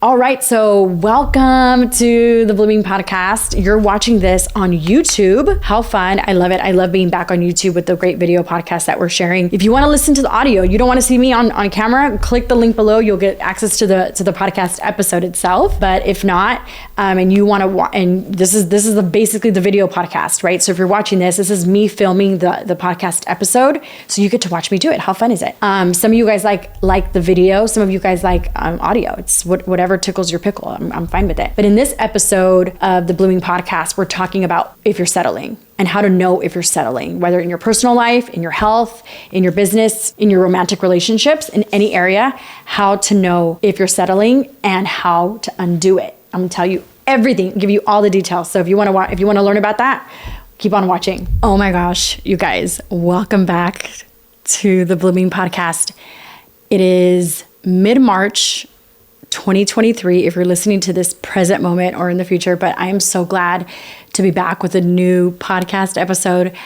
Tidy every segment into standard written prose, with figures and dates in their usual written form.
All right, so welcome to the Blooming Podcast. You're watching this on YouTube. How fun. I love it. I love being back on YouTube with the great video podcast that we're sharing. If you want to listen to the audio, you don't want to see me on camera, click the link below. You'll get access to the podcast episode itself. But if not, and you want to and this is basically the video podcast, right? So if you're watching this is me filming the podcast episode. So you get to watch me do it. How fun is it? Some of you guys like the video. Some of you guys like audio. It's whatever tickles your pickle. I'm fine with it. But in this episode of the Blooming Podcast, we're talking about if you're settling and how to know if you're settling, whether in your personal life, in your health, in your business, in your romantic relationships, in any area, how to know if you're settling and how to undo it. I'm gonna tell you everything, give you all the details. So if you want to learn about that, keep on watching. Oh my gosh, you guys, welcome back to the Blooming Podcast. It is mid-March 2023 if you're listening to this present moment or in the future, but I am so glad to be back with a new podcast episode.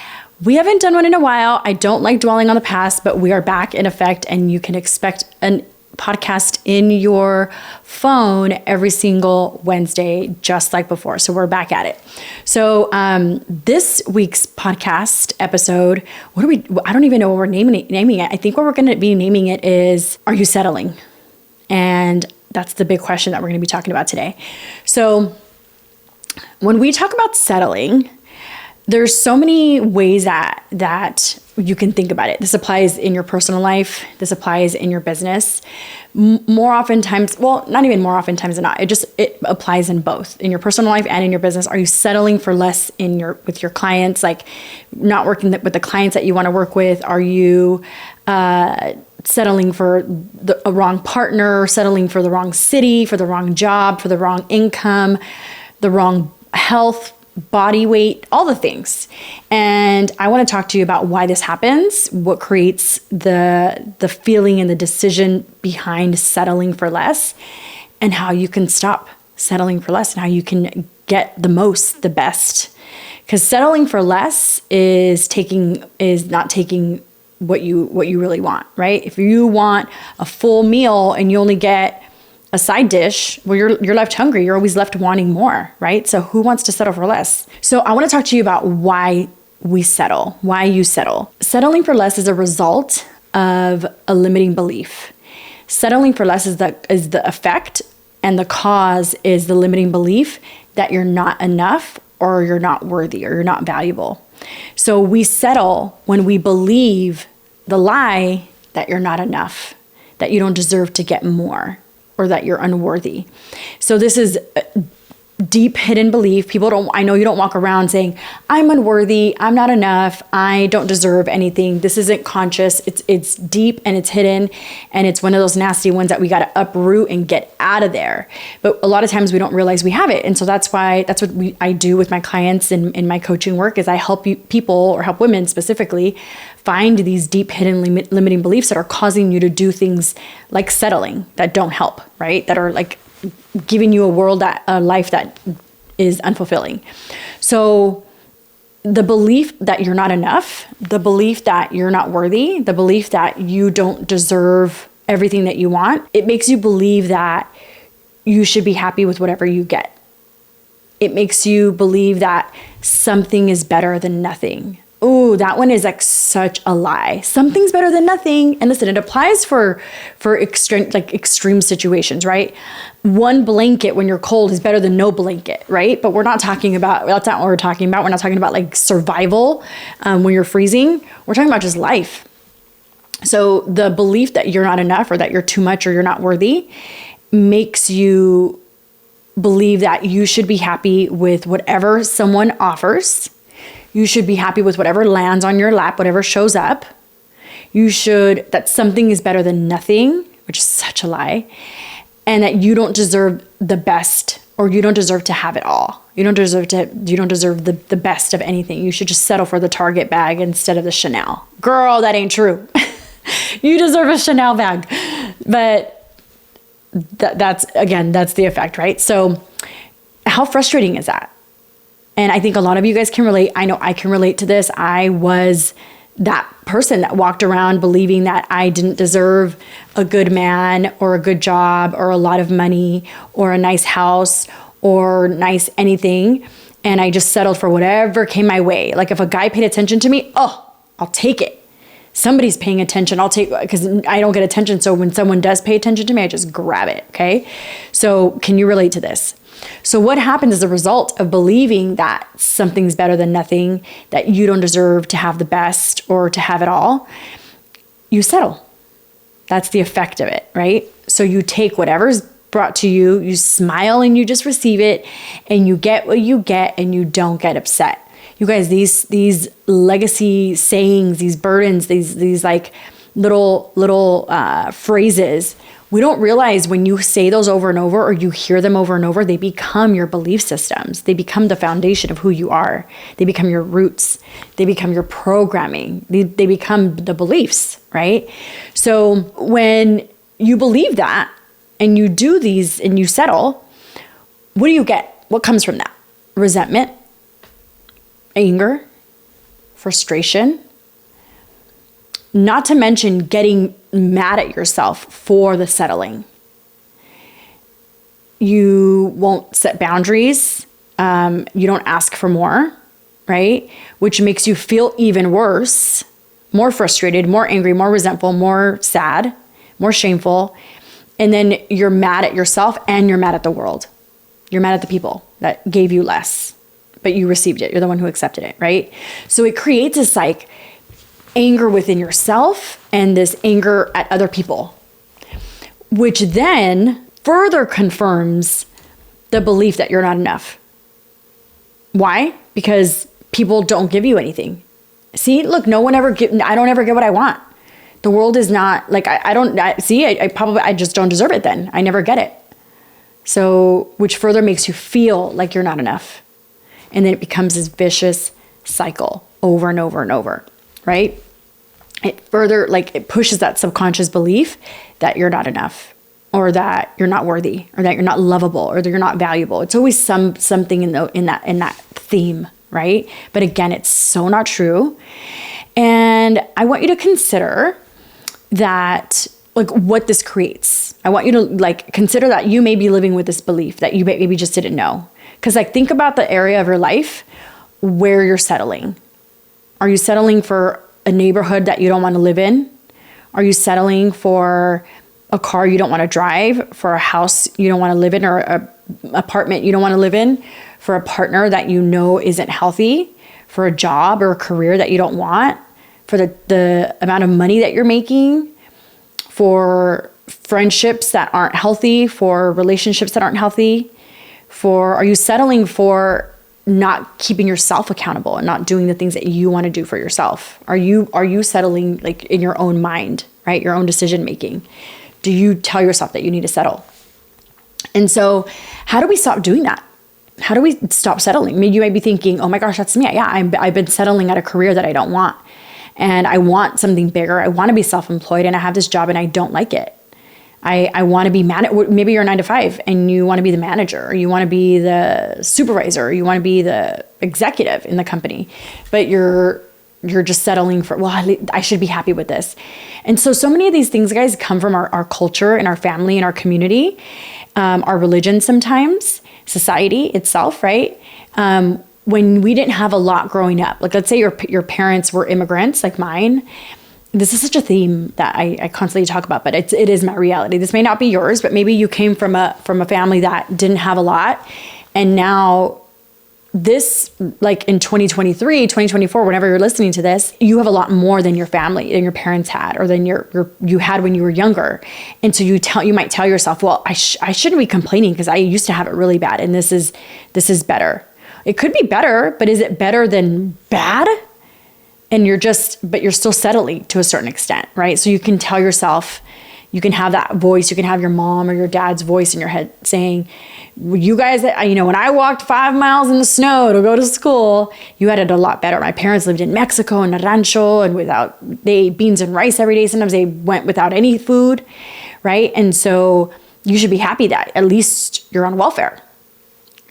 We haven't done one in a while. I don't like dwelling on the past, but we are back in effect and you can expect a podcast in your phone every single Wednesday, just like before. So we're back at it. So this week's podcast episode, I don't even know what we're naming it. I think what we're going to be naming it is, are you settling? And that's the big question that we're going to be talking about today. So when we talk about settling, there's so many ways that you can think about it. This applies in your personal life. This applies in your business. More oftentimes, well, not even more oftentimes than not. It applies in both, in your personal life and in your business. Are you settling for less with your clients, like not working with the clients that you want to work with? Are you settling for a wrong partner, settling for the wrong city, for the wrong job, for the wrong income, the wrong health, body weight, all the things. And I want to talk to you about why this happens, what creates the feeling and the decision behind settling for less, and how you can stop settling for less and how you can get the most, the best. Because settling for less is not taking what you really want, right? If you want a full meal and you only get a side dish, well, you're left hungry. You're always left wanting more, right? So who wants to settle for less? So I want to talk to you about why we settle, why you settle. Settling for less is a result of a limiting belief. Settling for less is the effect, and the cause is the limiting belief that you're not enough or you're not worthy or you're not valuable. So we settle when we believe the lie that you're not enough, that you don't deserve to get more, or that you're unworthy. So this is a deep hidden belief. I know you don't walk around saying, I'm unworthy, I'm not enough, I don't deserve anything. This isn't conscious. It's deep and it's hidden, and it's one of those nasty ones that we got to uproot and get out of there. But a lot of times we don't realize we have it. And so that's what I do with my clients in my coaching work is I help people, or help women specifically, find these deep hidden limiting beliefs that are causing you to do things like settling that don't help, right? That are like giving you a life that is unfulfilling. So the belief that you're not enough, the belief that you're not worthy, the belief that you don't deserve everything that you want, it makes you believe that you should be happy with whatever you get. It makes you believe that something is better than nothing. Oh, that one is like such a lie. Something's better than nothing. And listen, it applies for extreme situations, right? One blanket when you're cold is better than no blanket, right? But that's not what we're talking about. We're not talking about like survival when you're freezing. We're talking about just life. So the belief that you're not enough, or that you're too much, or you're not worthy, makes you believe that you should be happy with whatever someone offers. You should be happy with whatever lands on your lap, whatever shows up. That something is better than nothing, which is such a lie. And that you don't deserve the best, or you don't deserve to have it all. You don't deserve the best of anything. You should just settle for the Target bag instead of the Chanel. Girl, that ain't true. You deserve a Chanel bag. But that's the effect, right? So how frustrating is that? And I think a lot of you guys can relate. I know I can relate to this. I was that person that walked around believing that I didn't deserve a good man or a good job or a lot of money or a nice house or nice anything. And I just settled for whatever came my way. Like if a guy paid attention to me, oh, I'll take it. Somebody's paying attention, I'll take, because I don't get attention. So when someone does pay attention to me, I just grab it, okay? So can you relate to this? So what happens as a result of believing that something's better than nothing, that you don't deserve to have the best or to have it all? You settle. That's the effect of it, right? So you take whatever's brought to you, you smile and you just receive it, and you get what you get and you don't get upset. You guys, these legacy sayings, these burdens, these like little phrases, we don't realize when you say those over and over or you hear them over and over, they become your belief systems. They become the foundation of who you are. They become your roots. They become your programming. They become the beliefs, right? So when you believe that and you do these and you settle, what do you get? What comes from that? Resentment, anger, frustration, not to mention getting mad at yourself for the settling. You won't set boundaries. You don't ask for more, right? Which makes you feel even worse, more frustrated, more angry, more resentful, more sad, more shameful. And then you're mad at yourself and you're mad at the world. You're mad at the people that gave you less, but you received it. You're the one who accepted it, right? So it creates this like anger within yourself and this anger at other people, which then further confirms the belief that you're not enough. Why? Because people don't give you anything. See, look, I don't ever get what I want. The world is not like, I just don't deserve it then. I never get it. So, which further makes you feel like you're not enough. And then it becomes this vicious cycle over and over and over, right? It further, it pushes that subconscious belief that you're not enough, or that you're not worthy, or that you're not lovable, or that you're not valuable. It's always something in that theme, right? But again, it's so not true. And I want you to consider that, what this creates. I want you to consider that you may be living with this belief that you maybe just didn't know. Because think about the area of your life where you're settling. Are you settling for a neighborhood that you don't want to live in? Are you settling for a car you don't want to drive, for a house you don't want to live in, or an apartment you don't want to live in, for a partner that you know isn't healthy, for a job or a career that you don't want, for the amount of money that you're making, for friendships that aren't healthy, for relationships that aren't healthy? Are you settling for not keeping yourself accountable and not doing the things that you want to do for yourself? Are you settling in your own mind, right? Your own decision making? Do you tell yourself that you need to settle? And so how do we stop doing that? How do we stop settling? Maybe you might be thinking, oh my gosh, that's me. Yeah, I've been settling at a career that I don't want. And I want something bigger. I want to be self-employed, and I have this job and I don't like it. I want to be maybe you're a 9-to-5 and you want to be the manager, or you want to be the supervisor, or you want to be the executive in the company, but you're just settling for, I should be happy with this. And so many of these things, guys, come from our culture and our family and our community, our religion sometimes, society itself, right? When we didn't have a lot growing up, let's say your parents were immigrants like mine. This is such a theme that I constantly talk about, but it is my reality. This may not be yours, but maybe you came from a family that didn't have a lot. And now this, in 2023, 2024, whenever you're listening to this, you have a lot more than your family and your parents had, or than you had when you were younger. And so you might tell yourself, well, I shouldn't be complaining because I used to have it really bad. And this is better. It could be better, but is it better than bad? And but you're still settling to a certain extent, right? So you can tell yourself, you can have that voice, you can have your mom or your dad's voice in your head saying, you guys, when I walked 5 miles in the snow to go to school, you had it a lot better. My parents lived in Mexico in a rancho, and they ate beans and rice every day. Sometimes they went without any food, right? And so you should be happy that at least you're on welfare.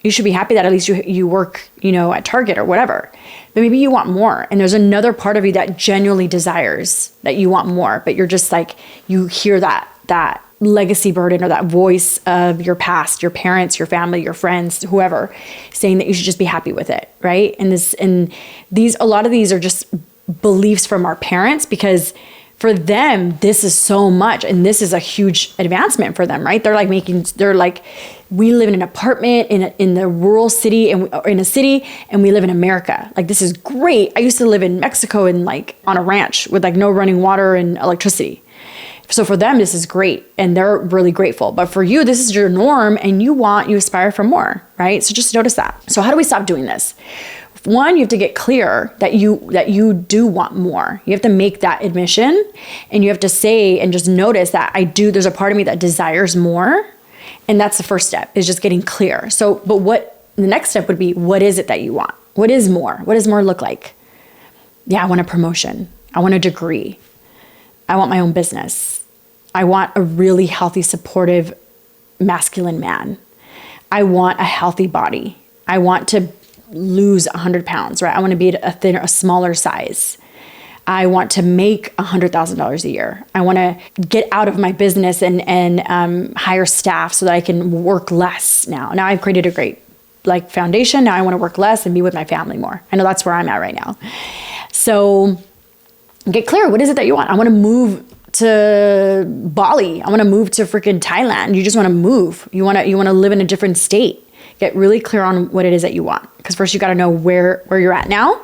You should be happy that at least you work, at Target or whatever. But maybe you want more. And there's another part of you that genuinely desires that you want more. But you're just like, you hear that legacy burden or that voice of your past, your parents, your family, your friends, whoever, saying that you should just be happy with it, right? And a lot of these are just beliefs from our parents, because for them, this is so much, and this is a huge advancement for them, right? They're like, we live in an apartment in the rural city or in a city, and we live in America. Like, this is great. I used to live in Mexico and like on a ranch with like no running water and electricity. So for them, this is great, and they're really grateful. But for you, this is your norm, and you aspire for more, right? So just notice that. So how do we stop doing this? One, you have to get clear that you do want more. You have to make that admission, and you have to say and just notice that there's a part of me that desires more. And that's the first step, is just getting clear. So, but what the next step would be, what is it that you want? What is more? What does more look like? Yeah, I want a promotion. I want a degree. I want my own business. I want a really healthy, supportive, masculine man. I want a healthy body. I want to lose 100 pounds, right? I want to be a smaller size. I want to make $100,000 a year. I want to get out of my business and hire staff so that I can work less now. Now I've created a great foundation. Now I want to work less and be with my family more. I know that's where I'm at right now. So get clear. What is it that you want? I want to move to Bali. I want to move to freaking Thailand. You just want to move. You want to live in a different state. Get really clear on what it is that you want. Because first you got to know where you're at now,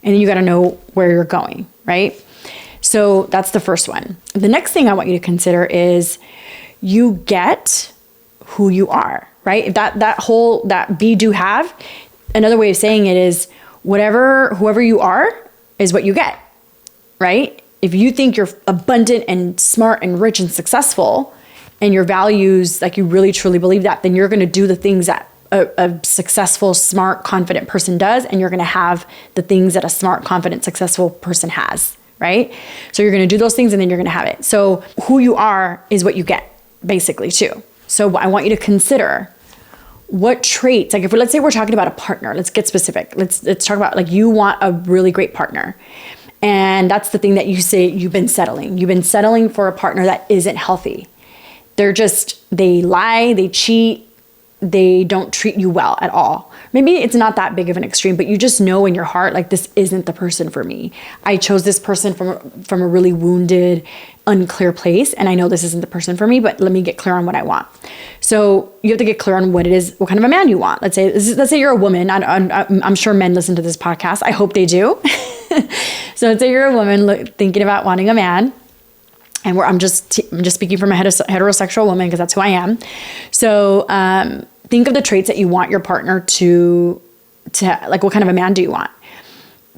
and then you got to know where you're going, right? So that's the first one. The next thing I want you to consider is you get who you are, right? If that be, do, have, another way of saying it is whoever you are is what you get, right? If you think you're abundant and smart and rich and successful, and your values, like you really truly believe that, then you're going to do the things that a successful, smart, confident person does, and you're going to have the things that a smart, confident, successful person has, right? So you're going to do those things, and then you're going to have it. So who you are is what you get, basically, too. So I want you to consider what traits, like let's say we're talking about a partner, let's get specific. Let's talk about, like, you want a really great partner. And that's the thing that you say you've been settling. You've been settling for a partner that isn't healthy. They lie, they cheat, they don't treat you well at all. Maybe it's not that big of an extreme, but you just know in your heart, like, this isn't the person for me. I chose this person from a really wounded, unclear place, and I know this isn't the person for me, but let me get clear on what I want. So you have to get clear on what it is, what kind of a man you want. Let's say you're a woman. I'm sure men listen to this podcast. I hope they do. So let's say you're a woman thinking about wanting a man. And I'm just speaking from a heterosexual woman, because that's who I am. So think of the traits that you want your partner to like, what kind of a man do you want?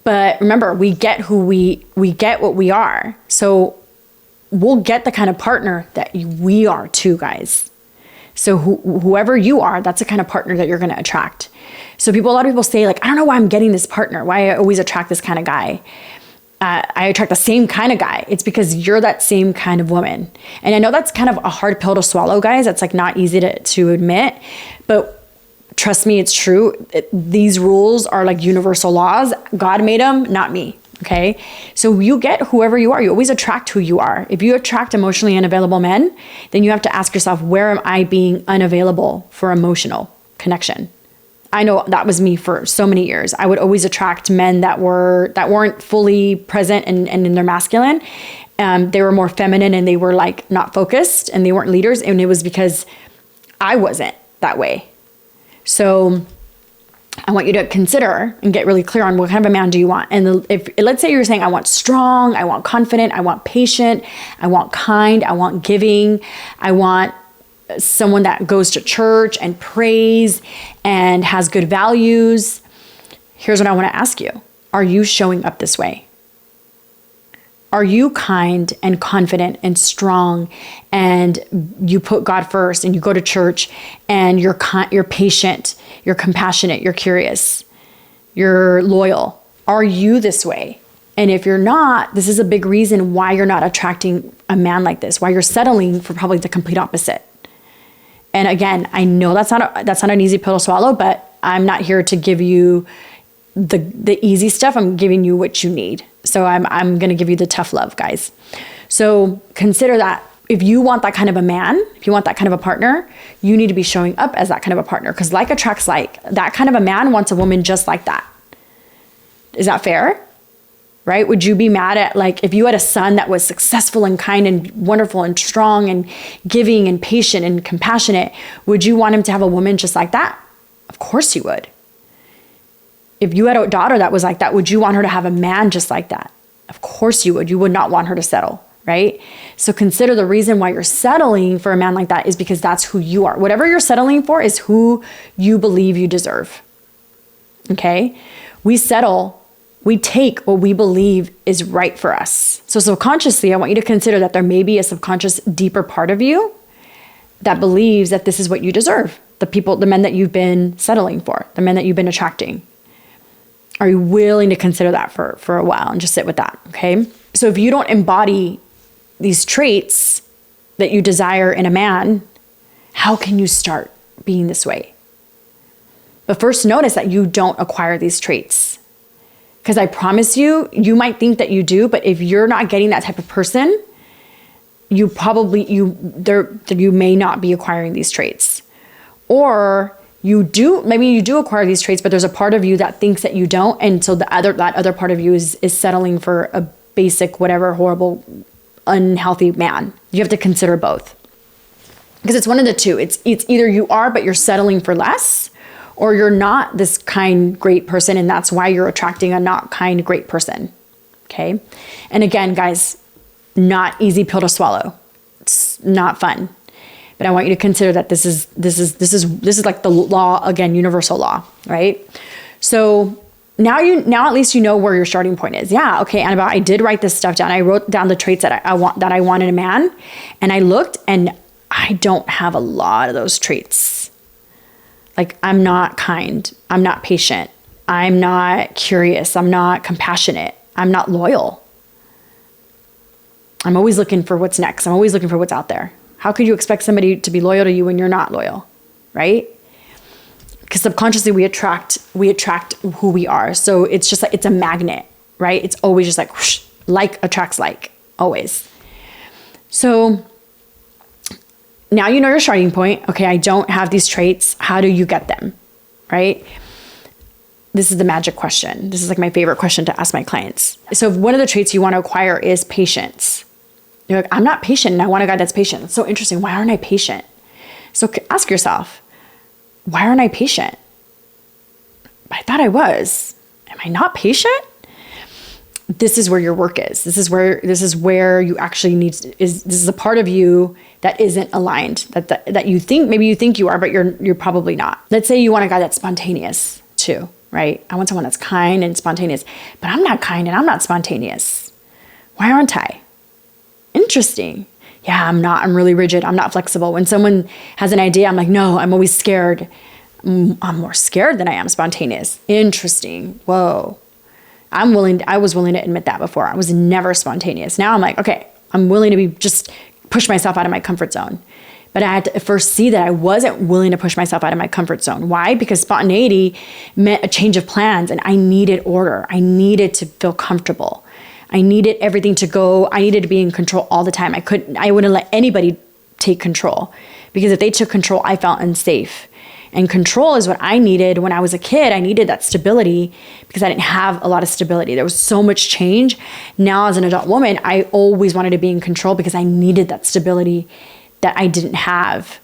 But remember, we get we get what we are. So we'll get the kind of partner that we are too, guys. So whoever you are, that's the kind of partner that you're going to attract. So a lot of people say, like, I don't know why I'm getting this partner, why I always attract this kind of guy. I attract the same kind of guy. It's because you're that same kind of woman. And I know that's kind of a hard pill to swallow, guys. That's like not easy to admit, but trust me, it's true. These rules are like universal laws. God made them, not me. Okay. So you get whoever you are. You always attract who you are. If you attract emotionally unavailable men, then you have to ask yourself, where am I being unavailable for emotional connection? I know that was me for so many years. I would always attract men that weren't fully present and in their masculine. They were more feminine, and they were like not focused, and they weren't leaders. And it was because I wasn't that way. So I want you to consider and get really clear on what kind of a man do you want. And let's say you're saying, I want strong, I want confident, I want patient, I want kind, I want giving, I want someone that goes to church and prays and has good values. Here's what I want to ask you. Are you showing up this way? Are you kind and confident and strong, and you put God first, and you go to church, and you're patient, you're compassionate, you're curious, you're loyal? Are you this way? And if you're not, this is a big reason why you're not attracting a man like this, why you're settling for probably the complete opposite. And again, I know that's not an easy pill to swallow, but I'm not here to give you the easy stuff. I'm giving you what you need. So I'm going to give you the tough love, guys. So consider that if you want that kind of a man, if you want that kind of a partner, you need to be showing up as that kind of a partner, because like attracts like. That kind of a man wants a woman just like that. Is that fair? Right? Would you be mad at, like, if you had a son that was successful and kind and wonderful and strong and giving and patient and compassionate, would you want him to have a woman just like that? Of course you would. If you had a daughter that was like that, would you want her to have a man just like that? Of course you would. You would not want her to settle, right? So consider the reason why you're settling for a man like that is because that's who you are. Whatever you're settling for is who you believe you deserve. Okay? We settle. We take what we believe is right for us. So subconsciously, I want you to consider that there may be a subconscious, deeper part of you that believes that this is what you deserve. The men that you've been settling for, the men that you've been attracting. Are you willing to consider that for a while and just sit with that, okay? So if you don't embody these traits that you desire in a man, how can you start being this way? But first notice that you don't acquire these traits. Because I promise you, you might think that you do, but if you're not getting that type of person, you may not be acquiring these traits. Or maybe you do acquire these traits, but there's a part of you that thinks that you don't. And so that other part of you is settling for a basic, whatever, horrible, unhealthy man. You have to consider both. Because it's one of the two. It's either you are, but you're settling for less, or you're not this kind, great person, and that's why you're attracting a not kind, great person. Okay? And again, guys, not easy pill to swallow. It's not fun. But I want you to consider that this is like the law, again, universal law, right? So now at least you know where your starting point is. Yeah, okay, Anabell, I did write this stuff down. I wrote down the traits that I want in a man, and I looked, and I don't have a lot of those traits. Like, I'm not kind, I'm not patient, I'm not curious, I'm not compassionate, I'm not loyal. I'm always looking for what's next. I'm always looking for what's out there. How could you expect somebody to be loyal to you when you're not loyal, right? Because subconsciously we attract who we are. So it's just like, it's a magnet, right? It's always just like, whoosh, like attracts like, always. So now you know your starting point. Okay, I don't have these traits. How do you get them, right? This is the magic question. This is like my favorite question to ask my clients. So if one of the traits you want to acquire is patience. You're like, I'm not patient and I want a guy that's patient. It's so interesting. Why aren't I patient? So ask yourself, why aren't I patient? I thought I was. Am I not patient? This is where your work is. This is where you actually this is a part of you that isn't aligned, that you think, maybe you think you are, but you're probably not. Let's say you want a guy that's spontaneous too, right? I want someone that's kind and spontaneous, but I'm not kind and I'm not spontaneous. Why aren't I? Interesting. Yeah, I'm not. I'm really rigid. I'm not flexible. When someone has an idea, I'm like, no, I'm always scared. I'm more scared than I am spontaneous. Interesting. Whoa. I was willing to admit that before. I was never spontaneous. Now I'm like, okay, I'm willing to just push myself out of my comfort zone. But I had to first see that I wasn't willing to push myself out of my comfort zone. Why? Because spontaneity meant a change of plans, and I needed order. I needed to feel comfortable. I needed everything to go. I needed to be in control all the time. I wouldn't let anybody take control, because if they took control, I felt unsafe. And control is what I needed when I was a kid. I needed that stability because I didn't have a lot of stability. There was so much change. Now as an adult woman, I always wanted to be in control because I needed that stability that I didn't have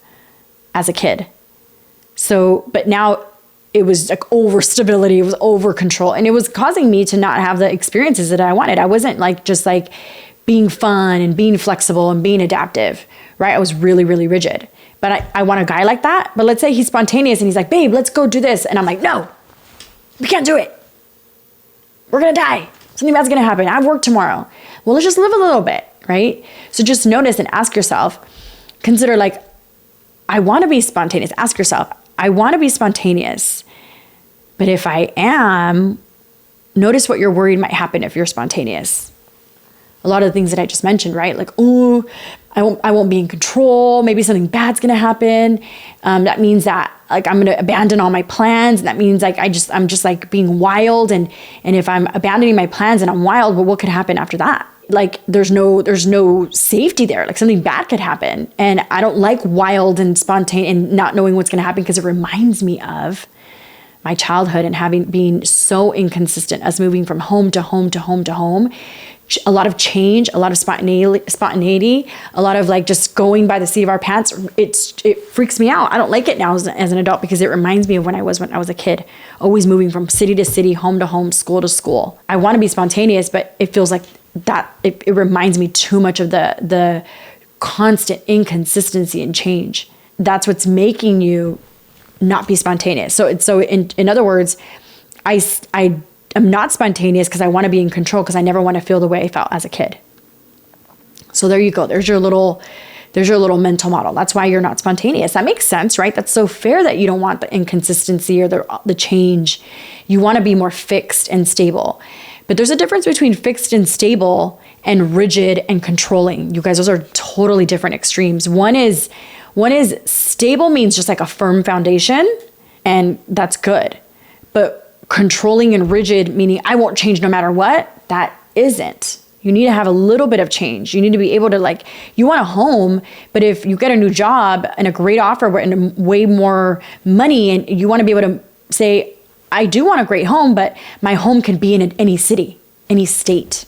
as a kid. So, but now it was like over stability, it was over control, and it was causing me to not have the experiences that I wanted. I wasn't like just like being fun and being flexible and being adaptive, right? I was really, really rigid. But I want a guy like that. But let's say he's spontaneous and he's like, babe, let's go do this. And I'm like, no, we can't do it. We're going to die. Something bad's going to happen. I have work tomorrow. Well, let's just live a little bit, right? So just notice and ask yourself, consider like, I want to be spontaneous. Ask yourself, I want to be spontaneous. But if I am, notice what you're worried might happen if you're spontaneous. A lot of the things that I just mentioned, right? Like, oh, I won't be in control. Maybe something bad's going to happen. That means that like I'm going to abandon all my plans. And that means like I'm just like being wild. And if I'm abandoning my plans and I'm wild, well, what could happen after that? Like there's no safety there. Like something bad could happen. And I don't like wild and spontaneous and not knowing what's going to happen, because it reminds me of my childhood and being so inconsistent, us moving from home to home to home to home. A lot of change, a lot of spontaneity, a lot of like just going by the seat of our pants. It freaks me out. I don't like it now as an adult, because it reminds me of when I was a kid, always moving from city to city, home to home, school to school. I want to be spontaneous, but it feels like that it reminds me too much of the constant inconsistency and change. That's what's making you not be spontaneous. So in other words, I'm not spontaneous because I want to be in control, because I never want to feel the way I felt as a kid. So there you go. There's your little mental model. That's why you're not spontaneous. That makes sense, right? That's so fair that you don't want the inconsistency or the change. You want to be more fixed and stable. But there's a difference between fixed and stable and rigid and controlling. You guys, those are totally different extremes. One is stable, means just like a firm foundation, and that's good. But controlling and rigid, meaning I won't change no matter what, that isn't. You need to have a little bit of change. You need to be able to, like, you want a home, but if you get a new job and a great offer and way more money, and you want to be able to say, I do want a great home, but my home can be in any city, any state,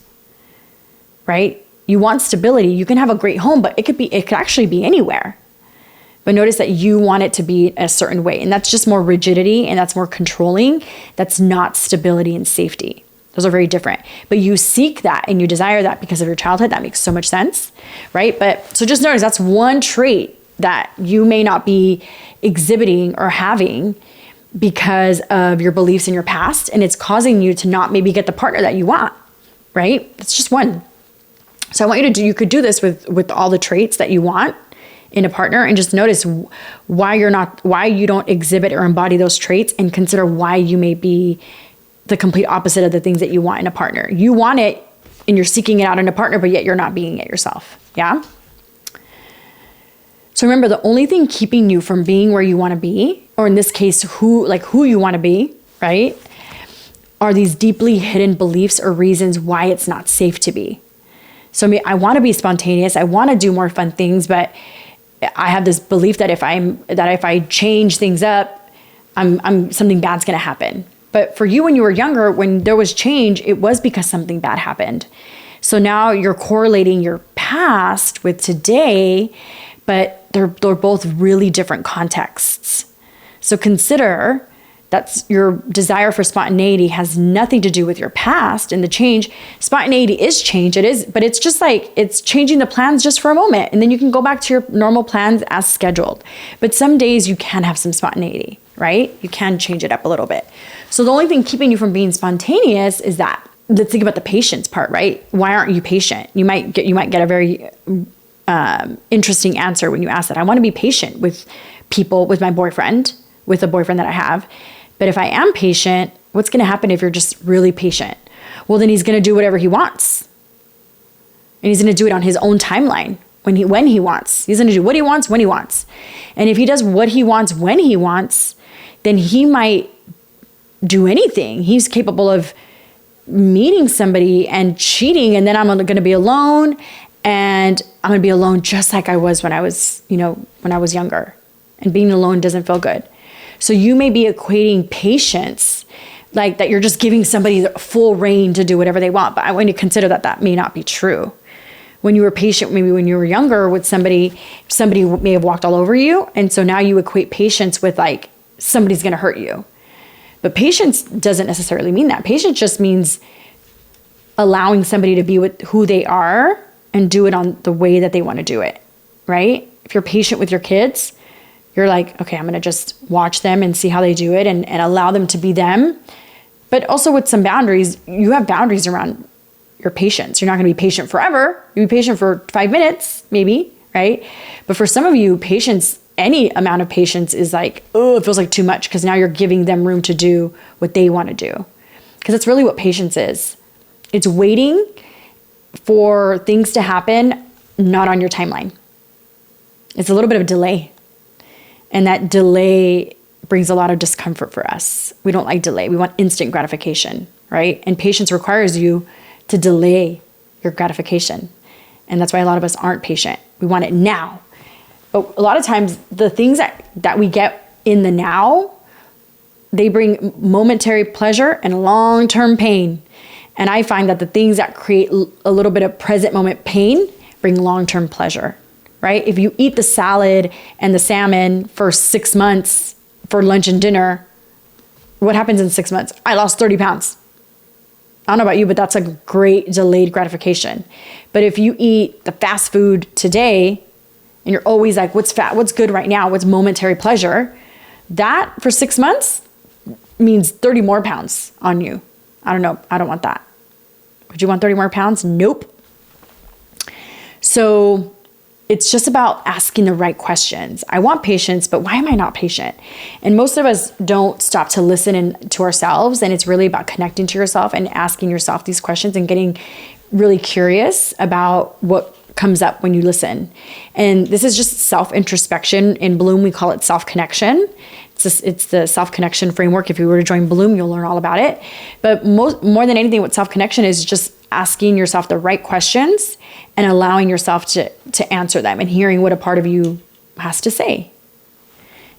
right? You want stability. You can have a great home, but it could actually be anywhere. But notice that you want it to be a certain way. And that's just more rigidity, and that's more controlling. That's not stability and safety. Those are very different. But you seek that and you desire that because of your childhood. That makes so much sense, right? But so just notice that's one trait that you may not be exhibiting or having because of your beliefs in your past. And it's causing you to not maybe get the partner that you want, right? It's just one. So I want you could do this with all the traits that you want in a partner, and just notice why you don't exhibit or embody those traits, and consider why you may be the complete opposite of the things that you want in a partner. You want it and you're seeking it out in a partner, but yet you're not being it yourself. Yeah. So remember, the only thing keeping you from being where you want to be, or in this case, who you want to be, right, are these deeply hidden beliefs or reasons why it's not safe to be. So I want to be spontaneous. I want to do more fun things, but I have this belief that if I change things up, something bad's going to happen. But for you, when you were younger, when there was change, it was because something bad happened. So now you're correlating your past with today, but they're both really different contexts. So consider that your desire for spontaneity has nothing to do with your past and the change. Spontaneity is change, but it's just like, it's changing the plans just for a moment. And then you can go back to your normal plans as scheduled. But some days you can have some spontaneity, right? You can change it up a little bit. So the only thing keeping you from being spontaneous is that. Let's think about the patience part, right? Why aren't you patient? You might get a very interesting answer when you ask that. I want to be patient with people, with my boyfriend, with a boyfriend that I have. But if I am patient, what's going to happen if you're just really patient? Well, then he's going to do whatever he wants. And he's going to do it on his own timeline when he wants. He's going to do what he wants when he wants. And if he does what he wants when he wants, then he might do anything. He's capable of meeting somebody and cheating, and then I'm going to be alone, and I'm going to be alone just like I was when I was younger. And being alone doesn't feel good. So you may be equating patience, like that you're just giving somebody the full reign to do whatever they want. But I want you to consider that may not be true. When you were patient, maybe when you were younger with somebody may have walked all over you. And so now you equate patience with like somebody's going to hurt you. But patience doesn't necessarily mean that. Patience just means allowing somebody to be with who they are and do it on the way that they want to do it, right? If you're patient with your kids, you're like, okay, I'm going to just watch them and see how they do it and allow them to be them. But also with some boundaries, you have boundaries around your patience. You're not going to be patient forever. You'll be patient for 5 minutes, maybe, right? But for some of you, patience, any amount of patience is like, oh, it feels like too much, because now you're giving them room to do what they want to do. Because that's really what patience is. It's waiting for things to happen, not on your timeline. It's a little bit of delay. And that delay brings a lot of discomfort for us. We don't like delay. We want instant gratification, right? And patience requires you to delay your gratification. And that's why a lot of us aren't patient. We want it now. But a lot of times the things that we get in the now, they bring momentary pleasure and long-term pain. And I find that the things that create a little bit of present moment pain bring long-term pleasure, right? If you eat the salad and the salmon for 6 months for lunch and dinner, what happens in 6 months? I lost 30 pounds. I don't know about you, but that's a great delayed gratification. But if you eat the fast food today and you're always like, what's good right now? What's momentary pleasure? That for 6 months means 30 more pounds on you. I don't know. I don't want that. Would you want 30 more pounds? Nope. So it's just about asking the right questions. I want patience, but why am I not patient? And most of us don't stop to listen to ourselves. And it's really about connecting to yourself and asking yourself these questions and getting really curious about what comes up when you listen. And this is just self-introspection. In Bloom, we call it self-connection. It's the self-connection framework. If you were to join Bloom, you'll learn all about it. But more than anything, what self-connection is just asking yourself the right questions and allowing yourself to answer them and hearing what a part of you has to say.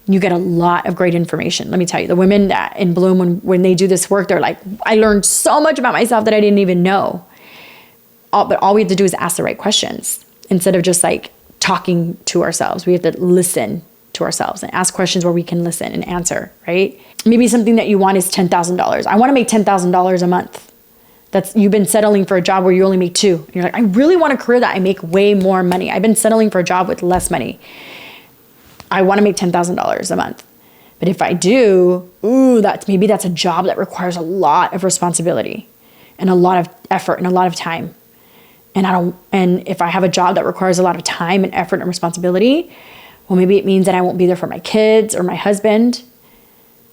You get a lot of great information. Let me tell you, the women that in Bloom, when they do this work, they're like, I learned so much about myself that I didn't even know. But all we have to do is ask the right questions instead of just like talking to ourselves. We have to listen to ourselves and ask questions where we can listen and answer, right? Maybe something that you want is $10,000. I want to make $10,000 a month. You've been settling for a job where you only make $2,000. And you're like, I really want a career that I make way more money. I've been settling for a job with less money. I want to make $10,000 a month. But if I do, maybe that's a job that requires a lot of responsibility and a lot of effort and a lot of time. And if I have a job that requires a lot of time and effort and responsibility, well, maybe it means that I won't be there for my kids or my husband.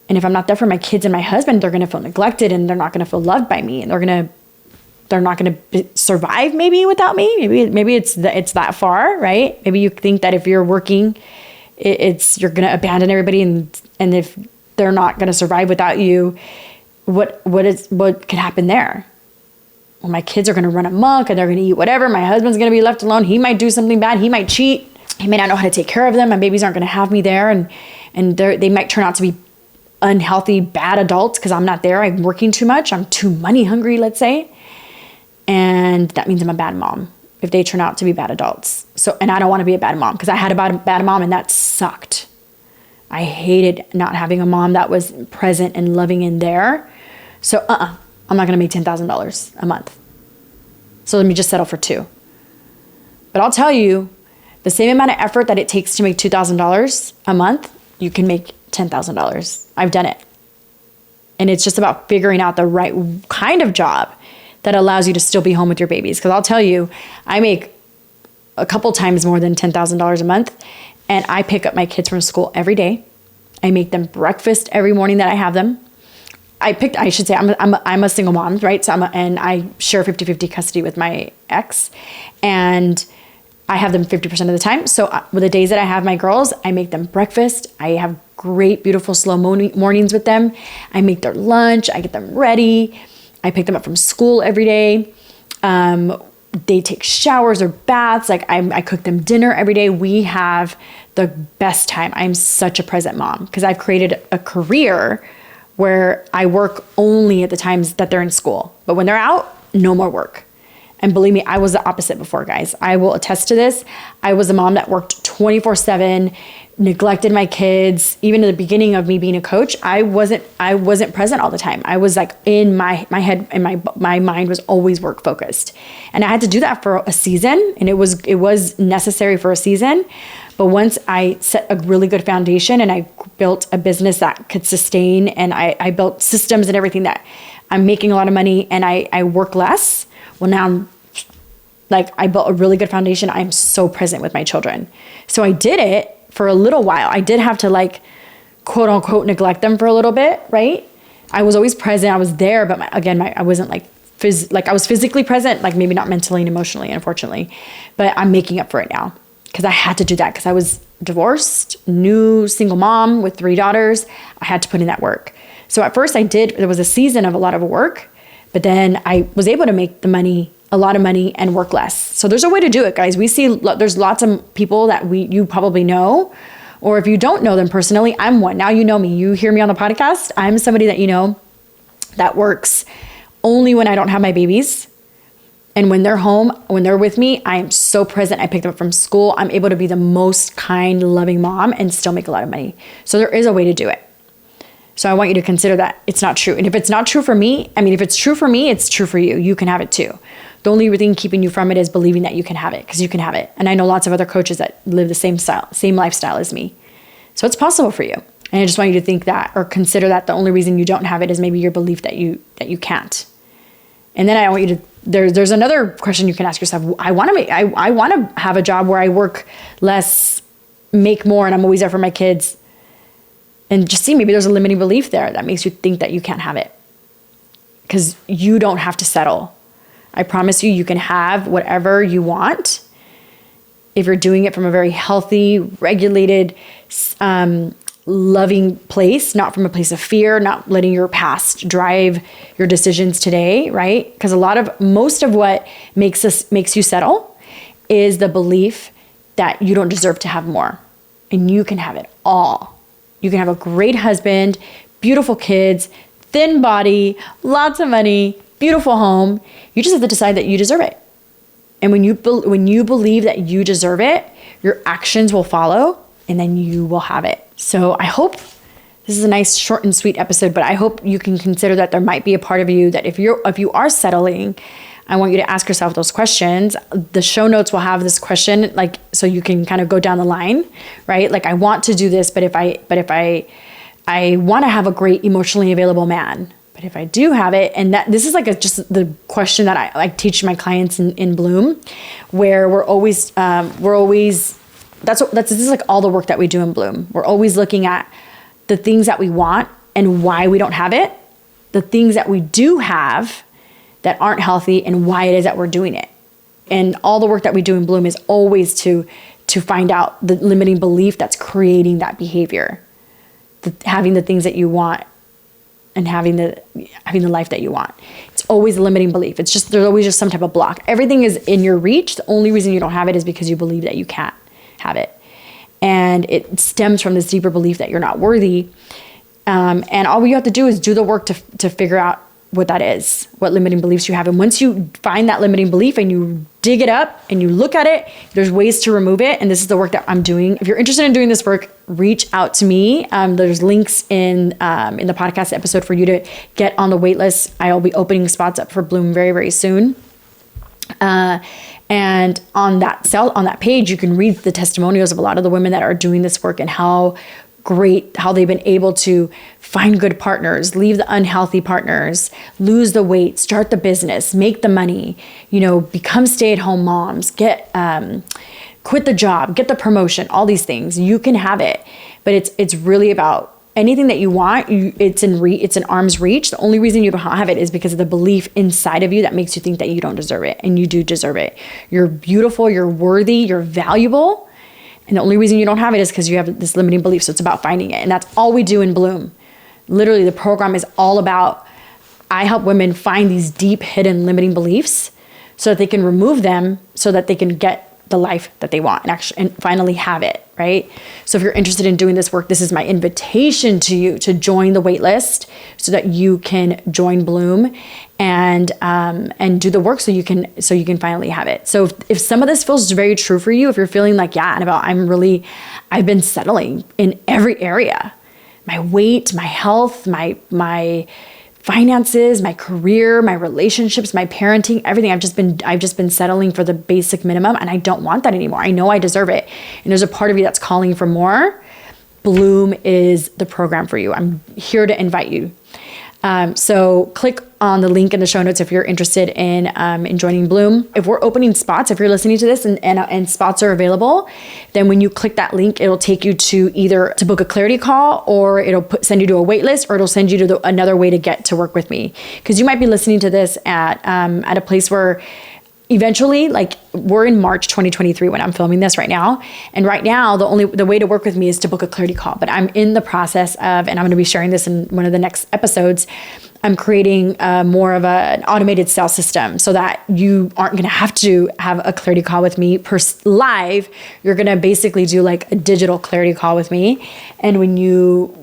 And if I'm not there for my kids and my husband, they're going to feel neglected and they're not going to feel loved by me. And they're not going to survive maybe without me. Maybe it's that far, right? Maybe you think that if you're working, you're going to abandon everybody. And if they're not going to survive without you, what could happen there? Well, my kids are going to run amok and they're going to eat whatever. My husband's going to be left alone. He might do something bad. He might cheat. He may not know how to take care of them. My babies aren't going to have me there. And they might turn out to be unhealthy, bad adults because I'm not there. I'm working too much. I'm too money hungry, let's say. And that means I'm a bad mom if they turn out to be bad adults. And I don't want to be a bad mom because I had a bad mom and that sucked. I hated not having a mom that was present and loving and there. So I'm not going to make $10,000 a month. So let me just settle for $2,000. But I'll tell you, the same amount of effort that it takes to make $2,000 a month, you can make $10,000. I've done it. And it's just about figuring out the right kind of job that allows you to still be home with your babies. Because I'll tell you, I make a couple times more than $10,000 a month. And I pick up my kids from school every day. I make them breakfast every morning that I have them. I'm a single mom, right? So and I share 50-50 custody with my ex. And I have them 50% of the time. So with the days that I have my girls, I make them breakfast. I have great, beautiful, slow mornings with them. I make their lunch. I get them ready. I pick them up from school every day. They take showers or baths. Like I cook them dinner every day. We have the best time. I'm such a present mom because I've created a career where I work only at the times that they're in school. But when they're out, no more work. And believe me, I was the opposite before, guys. I will attest to this. I was a mom that worked 24/7, neglected my kids. Even in the beginning of me being a coach, I wasn't present all the time. I was like in my head and my mind was always work focused. And I had to do that for a season, and it was necessary for a season. But once I set a really good foundation and I built a business that could sustain, and I built systems and everything that I'm making a lot of money and I work less. Well, now I built a really good foundation. I'm so present with my children. So I did it for a little while. I did have to quote unquote neglect them for a little bit, right? I was always present. I was there, but I wasn't I was physically present, maybe not mentally and emotionally, unfortunately, but I'm making up for it now. because I had to do that because I was divorced, new single mom with 3 daughters. I had to put in that work. So at first there was a season of a lot of work, but then I was able to make a lot of money and work less. So there's a way to do it, guys. There's lots of people that you probably know, or if you don't know them personally, I'm one. Now you know me. You hear me on the podcast. I'm somebody that you know that works only when I don't have my babies. And when they're home, when they're with me, I am so present. I pick them up from school. I'm able to be the most kind, loving mom and still make a lot of money. So there is a way to do it. So I want you to consider that it's not true. And if it's not true for me, if it's true for me, it's true for you. You can have it too. The only thing keeping you from it is believing that you can have it, because you can have it. And I know lots of other coaches that live the same lifestyle as me. So it's possible for you. And I just want you to think that, or consider that the only reason you don't have it is maybe your belief that you can't. And then I want you to, there's another question you can ask yourself. I want to have a job where I work less, make more, and I'm always there for my kids. And just see, maybe there's a limiting belief there that makes you think that you can't have it. Because you don't have to settle. I promise you can have whatever you want if you're doing it from a very healthy, regulated, loving place, not from a place of fear, not letting your past drive your decisions today, right? Because most of what makes you settle is the belief that you don't deserve to have more, and you can have it all. You can have a great husband, beautiful kids, thin body, lots of money, beautiful home. You just have to decide that you deserve it. And when you believe that you deserve it, your actions will follow, and then you will have it. So I hope this is a nice short and sweet episode, but I hope you can consider that there might be a part of you that if you are settling, I want you to ask yourself those questions. The show notes will have this question, so you can kind of go down the line, right? I want to do this, but if I want to have a great emotionally available man, but if I do have it, and that this is just the question that I teach my clients in Bloom, where this is all the work that we do in Bloom. We're always looking at the things that we want and why we don't have it, the things that we do have that aren't healthy, and why it is that we're doing it. And all the work that we do in Bloom is always to find out the limiting belief that's creating that behavior, having the things that you want and having the life that you want. It's always a limiting belief. There's always just some type of block. Everything is in your reach. The only reason you don't have it is because you believe that you can't have it. And it stems from this deeper belief that you're not worthy. And all you have to do is do the work to figure out what that is, what limiting beliefs you have. And once you find that limiting belief and you dig it up and you look at it, there's ways to remove it. And this is the work that I'm doing. If you're interested in doing this work, reach out to me. There's links in the podcast episode for you to get on the wait list. I'll be opening spots up for Bloom very, very soon. And on that page, you can read the testimonials of a lot of the women that are doing this work and how they've been able to find good partners, leave the unhealthy partners, lose the weight, start the business, make the money, become stay-at-home moms, quit the job, get the promotion, all these things. You can have it, but it's really about anything that you want. It's in arm's reach. The only reason you don't have it is because of the belief inside of you that makes you think that you don't deserve it, and you do deserve it. You're beautiful, you're worthy, you're valuable. And the only reason you don't have it is because you have this limiting belief. So it's about finding it. And that's all we do in Bloom. Literally, the program is all about, I help women find these deep, hidden limiting beliefs so that they can remove them, so that they can get the life that they want and finally have it, right? So if you're interested in doing this work, this is my invitation to you to join the wait list so that you can join Bloom and do the work so you can finally have it. So if some of this feels very true for you, if you're feeling like, yeah, Anabell, I've been settling in every area, my weight, my health, my finances, my career, my relationships, my parenting, everything. I've just been settling for the basic minimum, and I don't want that anymore. I know I deserve it. And there's a part of you that's calling for more. Bloom is the program for you. I'm here to invite you. So click on the link in the show notes if you're interested in joining Bloom. If we're opening spots, if you're listening to this and spots are available, then when you click that link, it'll take you to either to book a clarity call, or it'll send you to a wait list, or it'll send you to another way to get to work with me. Because you might be listening to this at a place where eventually, like we're in March 2023 when I'm filming this right now. And right now, the way to work with me is to book a clarity call. But I'm in the process of, and I'm going to be sharing this in one of the next episodes, I'm creating more of an automated sales system so that you aren't going to have a clarity call with me live. You're going to basically do like a digital clarity call with me. And when you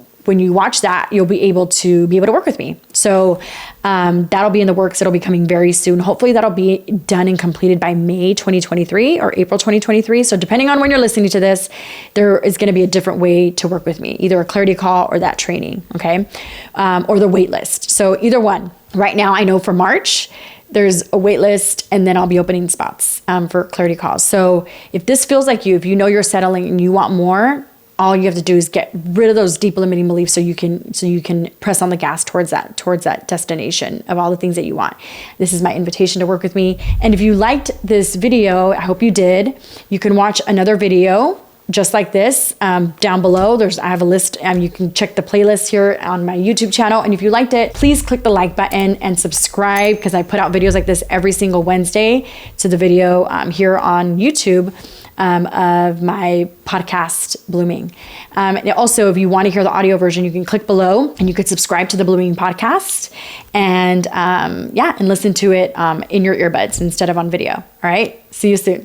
watch that, you'll be able to work with me. So that'll be in the works. It'll be coming very soon. Hopefully that'll be done and completed by May 2023 or April 2023. So depending on when you're listening to this, there is going to be a different way to work with me, either a clarity call or that training, okay? Or the wait list. So either one. Right now, I know for March, there's a wait list, and then I'll be opening spots for clarity calls. So if this feels like you, if you know you're settling and you want more, all you have to do is get rid of those deep limiting beliefs so you can press on the gas towards that destination of all the things that you want. This is my invitation to work with me. And if you liked this video, I hope you did, you can watch another video just like this down below. I have a list, and you can check the playlist here on my YouTube channel. And if you liked it, please click the like button and subscribe, because I put out videos like this every single Wednesday to the video here on YouTube of my podcast, Blooming. And also, if you want to hear the audio version, you can click below and you could subscribe to the Blooming podcast and listen to it in your earbuds instead of on video. All right. See you soon.